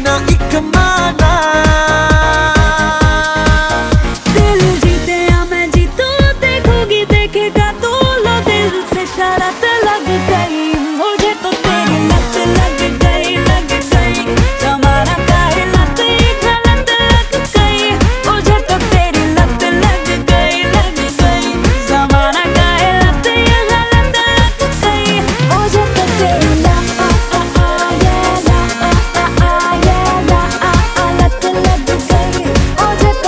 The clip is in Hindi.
ना एक माना। दिल जीते या मैं जीतू, देखोगी देखेगा तू, लो दिल से शरत लग गई।